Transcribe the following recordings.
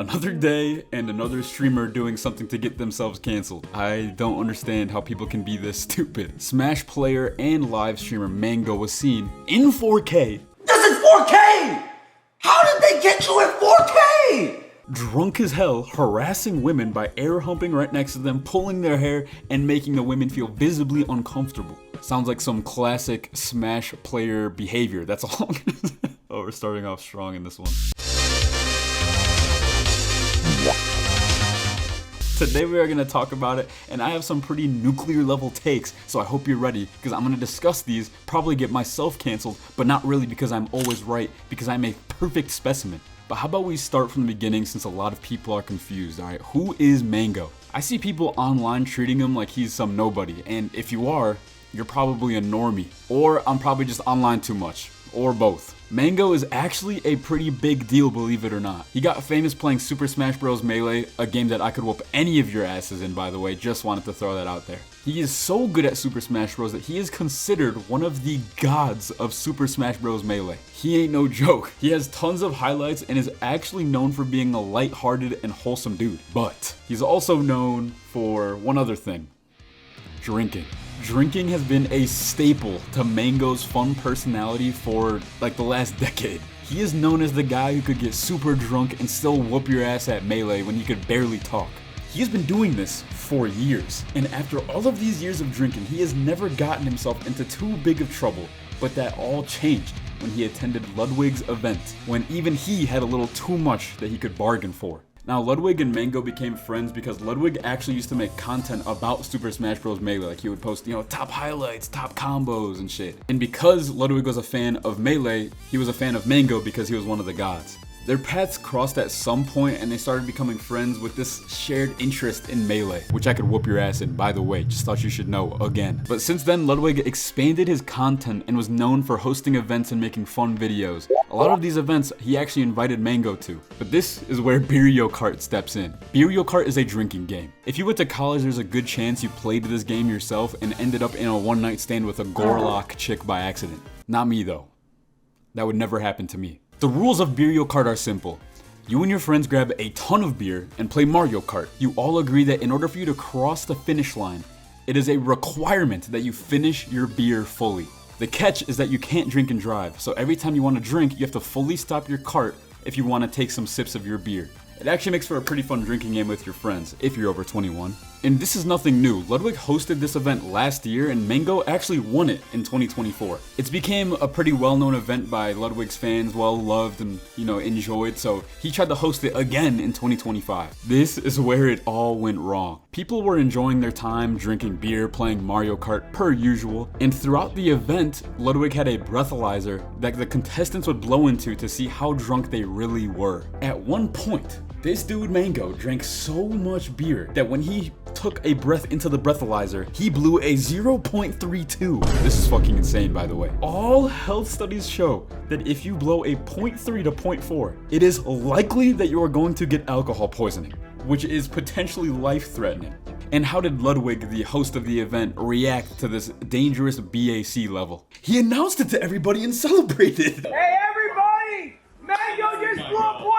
Another day and another streamer doing something to get themselves canceled. I don't understand how people can be this stupid. Smash player and live streamer Mang0 was seen in 4K. This is 4K! How did they get you in 4K? Drunk as hell, harassing women by air humping right next to them, pulling their hair, and making the women feel visibly uncomfortable. Sounds like some classic Smash player behavior, that's all. Oh, we're starting off strong in this one. Today we are going to talk about it, and I have some pretty nuclear level takes, so I hope you're ready, because I'm going to discuss these, probably get myself canceled, but not really because I'm always right, because I'm a perfect specimen. But how about we start from the beginning, since a lot of people are confused, alright? Who is Mang0? I see people online treating him like he's some nobody, and if you are, you're probably a normie, or I'm probably just online too much, or both. Mang0 is actually a pretty big deal, believe it or not. He got famous playing Super Smash Bros. Melee, a game that I could whoop any of your asses in, by the way, just wanted to throw that out there. He is so good at Super Smash Bros. That he is considered one of the gods of Super Smash Bros. Melee. He ain't no joke. He has tons of highlights and is actually known for being a light-hearted and wholesome dude. But he's also known for one other thing: drinking. Drinking has been a staple to Mang0's fun personality for like the last decade. He is known as the guy who could get super drunk and still whoop your ass at Melee when you could barely talk. He has been doing this for years, and after all of these years of drinking, he has never gotten himself into too big of trouble. But that all changed when he attended Ludwig's event, when even he had a little too much that he could bargain for. Now, Ludwig and Mang0 became friends because Ludwig actually used to make content about Super Smash Bros. Melee. Like, he would post, top highlights, top combos and shit. And because Ludwig was a fan of Melee, he was a fan of Mang0 because he was one of the gods. Their paths crossed at some point and they started becoming friends with this shared interest in Melee, which I could whoop your ass in, by the way, just thought you should know again. But since then, Ludwig expanded his content and was known for hosting events and making fun videos. A lot of these events he actually invited Mang0 to. But this is where Berio Kart steps in. Berio Kart is a drinking game. If you went to college, there's a good chance you played this game yourself and ended up in a one-night stand with a Gorlock chick by accident. Not me though. That would never happen to me. The rules of Berio Kart are simple. You and your friends grab a ton of beer and play Mario Kart. You all agree that in order for you to cross the finish line, it is a requirement that you finish your beer fully. The catch is that you can't drink and drive, so every time you want to drink, you have to fully stop your cart if you want to take some sips of your beer. It actually makes for a pretty fun drinking game with your friends, if you're over 21. And this is nothing new. Ludwig hosted this event last year and Mang0 actually won it in 2024. It's became a pretty well-known event by Ludwig's fans, well-loved and, enjoyed, so he tried to host it again in 2025. This is where it all went wrong. People were enjoying their time, drinking beer, playing Mario Kart per usual, and throughout the event, Ludwig had a breathalyzer that the contestants would blow into to see how drunk they really were. At one point, this dude Mang0 drank so much beer that when he took a breath into the breathalyzer, he blew a 0.32. This is fucking insane, by the way. All health studies show that if you blow a 0.3 to 0.4, it is likely that you are going to get alcohol poisoning, which is potentially life-threatening. And how did Ludwig, the host of the event, react to this dangerous BAC level? He announced it to everybody and celebrated. Hey everybody! Mang0 just blew a 0.32!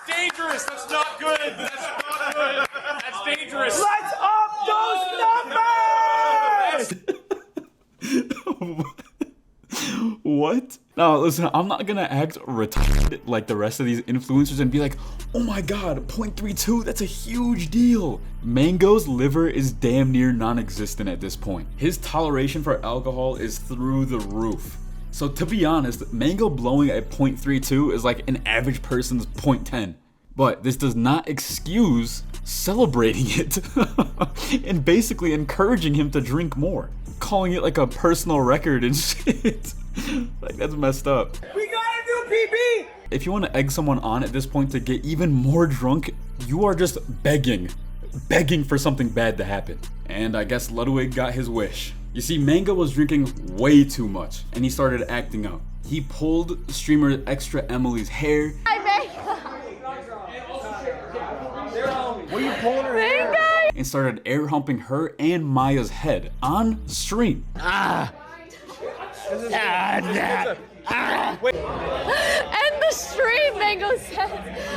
Dangerous. That's not good. That's not good. That's dangerous. Let's up those numbers! What? Now listen, I'm not gonna act retarded like the rest of these influencers and be like, oh my god, 0.32, that's a huge deal. Mang0's liver is damn near non-existent at this point. His toleration for alcohol is through the roof. So to be honest, Mang0 blowing a 0.32 is like an average person's 0.10. But this does not excuse celebrating it and basically encouraging him to drink more. Calling it like a personal record and shit. Like, that's messed up. We gotta do PB! If you want to egg someone on at this point to get even more drunk, you are just begging for something bad to happen. And I guess Ludwig got his wish. You see, Mang0 was drinking way too much and he started acting out. He pulled streamer Extra Emily's hair. What are you pulling her hair? And started air humping her and Maya's head on stream. End the stream, Mang0 says.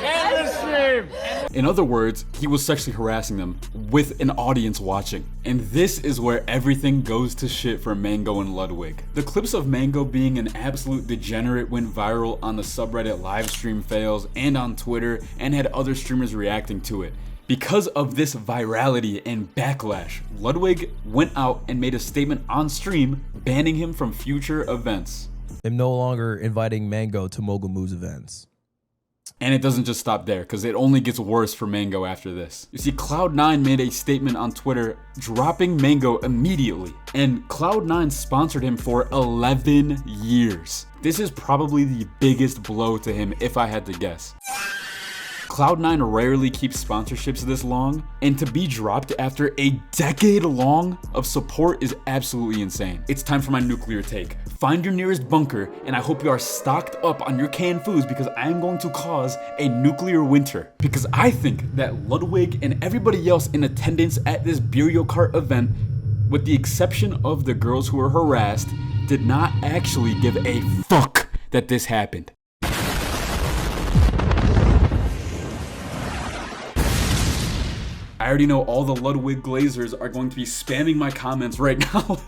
End the stream. In other words, he was sexually harassing them with an audience watching. And this is where everything goes to shit for Mang0 and Ludwig. The clips of Mang0 being an absolute degenerate went viral on the subreddit livestream fails and on Twitter, and had other streamers reacting to it. Because of this virality and backlash, Ludwig went out and made a statement on stream banning him from future events. I'm no longer inviting Mang0 to Mogul Moves events. And it doesn't just stop there, because it only gets worse for Mang0 after this. You see, Cloud9 made a statement on Twitter dropping Mang0 immediately, and Cloud9 sponsored him for 11 years. This is probably the biggest blow to him if I had to guess. Cloud9 rarely keeps sponsorships this long, and to be dropped after a decade long of support is absolutely insane. It's time for my nuclear take. Find your nearest bunker, and I hope you are stocked up on your canned foods, because I am going to cause a nuclear winter. Because I think that Ludwig and everybody else in attendance at this Berio Kart event, with the exception of the girls who were harassed, did not actually give a fuck that this happened. I already know all the Ludwig Glazers are going to be spamming my comments right now.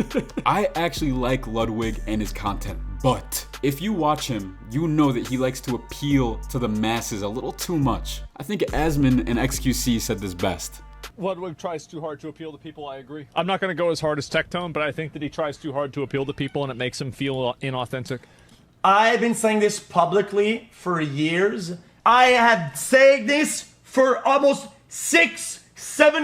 I actually like Ludwig and his content, but if you watch him, you know that he likes to appeal to the masses a little too much. I think Asmin and XQC said this best. Ludwig tries too hard to appeal to people, I agree. I'm not going to go as hard as Tectone, but I think that he tries too hard to appeal to people and it makes him feel inauthentic. I've been saying this publicly for years. I have said this for almost 6-7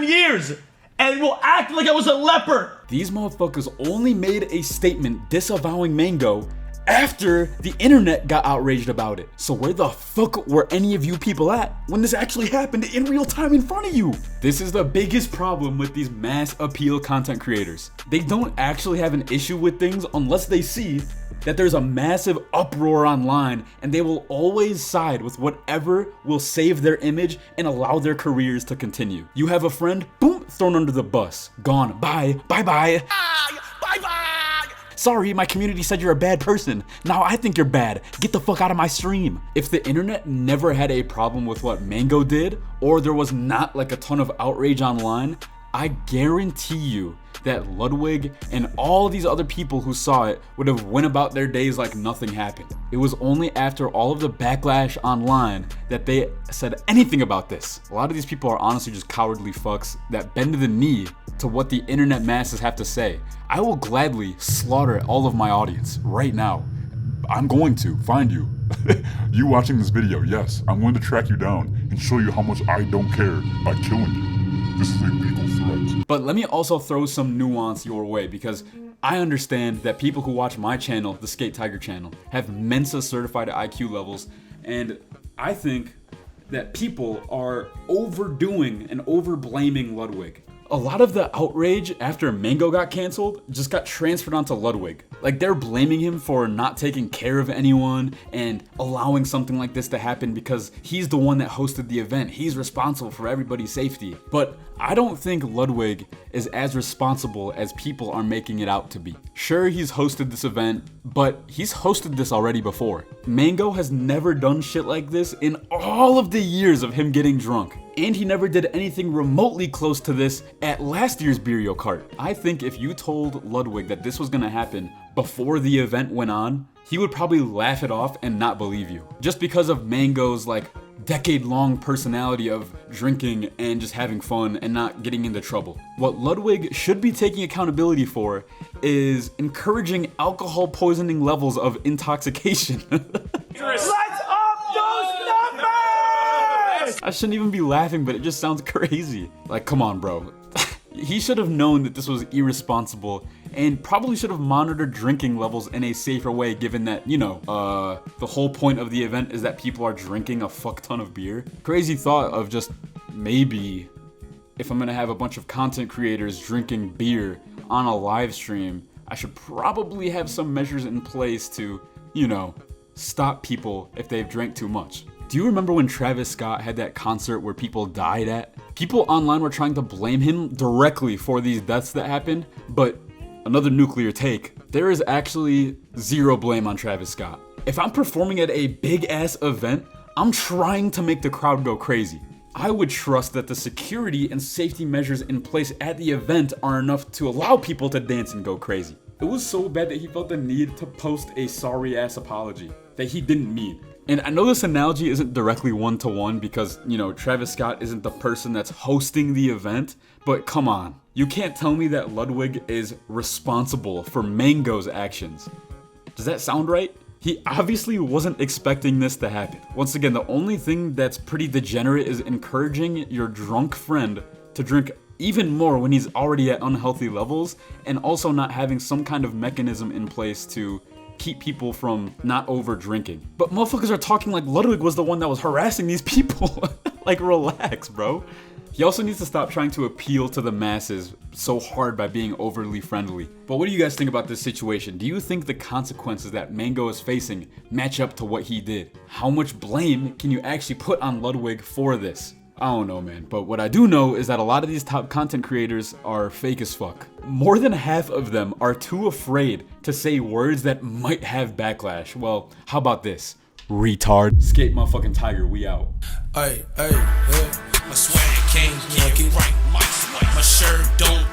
years, and will act like I was a leper. These motherfuckers only made a statement disavowing Mang0 after the internet got outraged about it. So where the fuck were any of you people at when this actually happened in real time in front of you? This is the biggest problem with these mass appeal content creators. They don't actually have an issue with things unless they see that there's a massive uproar online, and they will always side with whatever will save their image and allow their careers to continue. You have a friend, boom, thrown under the bus. Gone, bye, bye bye. Bye bye. Sorry, my community said you're a bad person. Now I think you're bad. Get the fuck out of my stream. If the internet never had a problem with what Mang0 did, or there was not like a ton of outrage online, I guarantee you that Ludwig and all these other people who saw it would have went about their days like nothing happened. It was only after all of the backlash online that they said anything about this. A lot of these people are honestly just cowardly fucks that bend the knee to what the internet masses have to say. I will gladly slaughter all of my audience right now. I'm going to find you. You watching this video, yes, I'm going to track you down and show you how much I don't care by killing you. This is a legal threat. But let me also throw some nuance your way, because I understand that people who watch my channel, the Skate Tiger channel, have Mensa certified IQ levels, and I think that people are overdoing and overblaming Ludwig. A lot of the outrage after Mang0 got canceled just got transferred onto Ludwig. Like, they're blaming him for not taking care of anyone and allowing something like this to happen because he's the one that hosted the event. He's responsible for everybody's safety. But I don't think Ludwig is as responsible as people are making it out to be. Sure, he's hosted this event, but he's hosted this already before. Mang0 has never done shit like this in all of the years of him getting drunk. And he never did anything remotely close to this at last year's Berio Kart. I think if you told Ludwig that this was gonna happen before the event went on, he would probably laugh it off and not believe you. Just because of Mang0's like decade-long personality of drinking and just having fun and not getting into trouble. What Ludwig should be taking accountability for is encouraging alcohol poisoning levels of intoxication. Let's up those numbers! I shouldn't even be laughing, but it just sounds crazy. Like, come on, bro. He should have known that this was irresponsible and probably should have monitored drinking levels in a safer way, given that, you know, the whole point of the event is that people are drinking a fuck ton of beer. Crazy thought of just maybe if I'm gonna have a bunch of content creators drinking beer on a live stream, I should probably have some measures in place to, you know, stop people if they've drank too much. Do you remember when Travis Scott had that concert where people died at? People online were trying to blame him directly for these deaths that happened, but another nuclear take, there is actually zero blame on Travis Scott. If I'm performing at a big ass event, I'm trying to make the crowd go crazy. I would trust that the security and safety measures in place at the event are enough to allow people to dance and go crazy. It was so bad that he felt the need to post a sorry ass apology that he didn't mean. And I know this analogy isn't directly one-to-one because, you know, Travis Scott isn't the person that's hosting the event, but come on. You can't tell me that Ludwig is responsible for Mang0's actions. Does that sound right? He obviously wasn't expecting this to happen. Once again, the only thing that's pretty degenerate is encouraging your drunk friend to drink even more when he's already at unhealthy levels, and also not having some kind of mechanism in place to keep people from not over drinking. But motherfuckers are talking like Ludwig was the one that was harassing these people. Like, relax, bro. He also needs to stop trying to appeal to the masses so hard by being overly friendly. But what do you guys think about this situation? Do you think the consequences that Mang0 is facing match up to what he did? How much blame can you actually put on Ludwig for this? I don't know, man, but what I do know is that a lot of these top content creators are fake as fuck. More than half of them are too afraid to say words that might have backlash. Well, how about this? Retard. Skate motherfucking tiger, we out. Hey, my swag can't right. My shirt don't